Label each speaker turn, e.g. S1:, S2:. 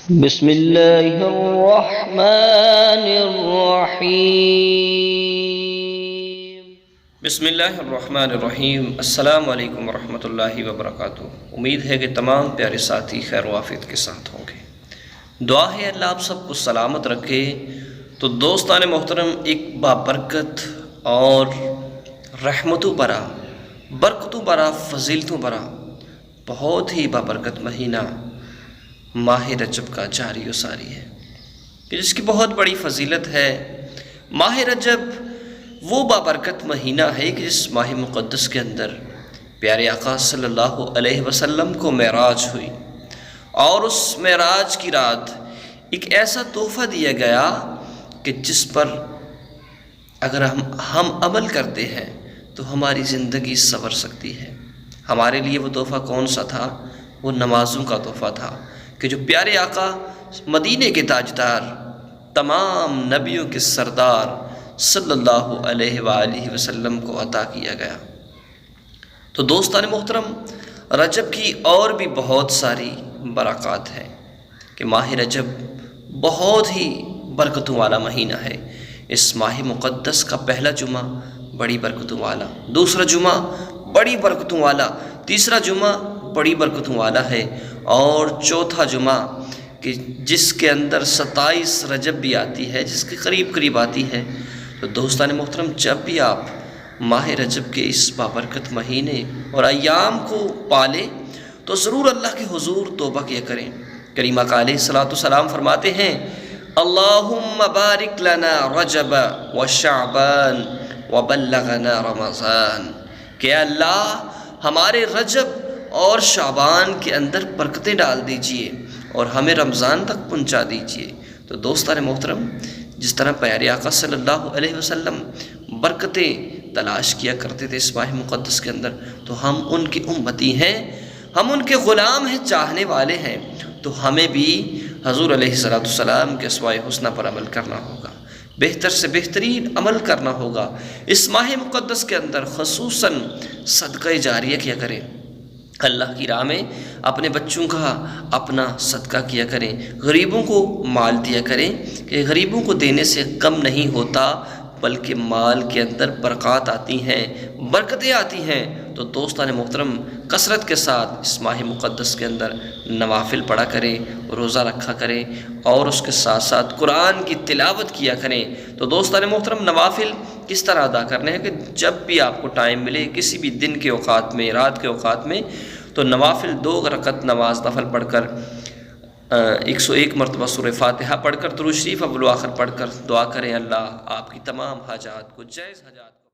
S1: بسم اللہ الرحمن الرحیم۔
S2: بسم اللہ الرحمن الرحیم۔ السلام علیکم ورحمۃ اللہ وبرکاتہ۔ امید ہے کہ تمام پیارے ساتھی خیر و عافیت کے ساتھ ہوں گے۔ دعا ہے اللہ آپ سب کو سلامت رکھے۔ تو دوستان محترم، ایک بابرکت اور رحمتوں برا، برکتوں برا، فضیلتوں برا بہت ہی بابرکت مہینہ ماہ رجب کا جاری و ساری ہے، کہ جس کی بہت بڑی فضیلت ہے۔ ماہ رجب وہ بابرکت مہینہ ہے کہ جس ماہ مقدس کے اندر پیارے آقا صلی اللہ علیہ وسلم کو معراج ہوئی، اور اس معراج کی رات ایک ایسا تحفہ دیا گیا کہ جس پر اگر ہم عمل کرتے ہیں تو ہماری زندگی سنور سکتی ہے۔ ہمارے لیے وہ تحفہ کون سا تھا؟ وہ نمازوں کا تحفہ تھا، کہ جو پیارے آقا مدینے کے تاجدار، تمام نبیوں کے سردار صلی اللہ علیہ وآلہ وسلم کو عطا کیا گیا۔ تو دوستان محترم، رجب کی اور بھی بہت ساری برکات ہیں، کہ ماہ رجب بہت ہی برکتوں والا مہینہ ہے۔ اس ماہ مقدس کا پہلا جمعہ بڑی برکتوں والا، دوسرا جمعہ بڑی برکتوں والا، تیسرا جمعہ بڑی برکتوں والا ہے، اور چوتھا جمعہ کہ جس کے اندر 27 رجب بھی آتی ہے، جس کے قریب قریب آتی ہے۔ تو دوستان محترم، جب بھی آپ ماہ رجب کے اس بابرکت مہینے اور ایام کو پالیں تو ضرور اللہ کے حضور توبہ کیا کریں۔ کریم آقا علیہ الصلوۃ والسلام فرماتے ہیں، اللہم بارک لنا رجب وشعبان وبلغنا رمضان، کہ اللہ ہمارے رجب اور شعبان کے اندر برکتیں ڈال دیجئے اور ہمیں رمضان تک پہنچا دیجئے۔ تو دوستان محترم، جس طرح پیارے آقا صلی اللہ علیہ وسلم برکتیں تلاش کیا کرتے تھے اس ماہ مقدس کے اندر، تو ہم ان کی امتی ہیں، ہم ان کے غلام ہیں، چاہنے والے ہیں۔ تو ہمیں بھی حضور علیہ السلام کے اسماء حسنہ پر عمل کرنا ہوگا، بہتر سے بہترین عمل کرنا ہوگا۔ اس ماہ مقدس کے اندر خصوصاً صدقہ جاریہ کیا کریں، اللہ کی راہ میں اپنے بچوں کا اپنا صدقہ کیا کریں، غریبوں کو مال دیا کریں، کہ غریبوں کو دینے سے کم نہیں ہوتا، بلکہ مال کے اندر برکات آتی ہیں، برکتیں آتی ہیں۔ تو دوستان محترم، کثرت کے ساتھ اس ماہ مقدس کے اندر نوافل پڑھا کریں، روزہ رکھا کریں، اور اس کے ساتھ ساتھ قرآن کی تلاوت کیا کریں۔ تو دوستان محترم، نوافل کس طرح ادا کرنے ہیں؟ کہ جب بھی آپ کو ٹائم ملے، کسی بھی دن کے اوقات میں، رات کے اوقات میں، تو نوافل 2 رکعت نماز نفل پڑھ کر 101 مرتبہ سورہ فاتحہ پڑھ کر، درود شریف اول و آخر پڑھ کر دعا کریں، اللہ آپ کی تمام حاجات کو جائز حاجات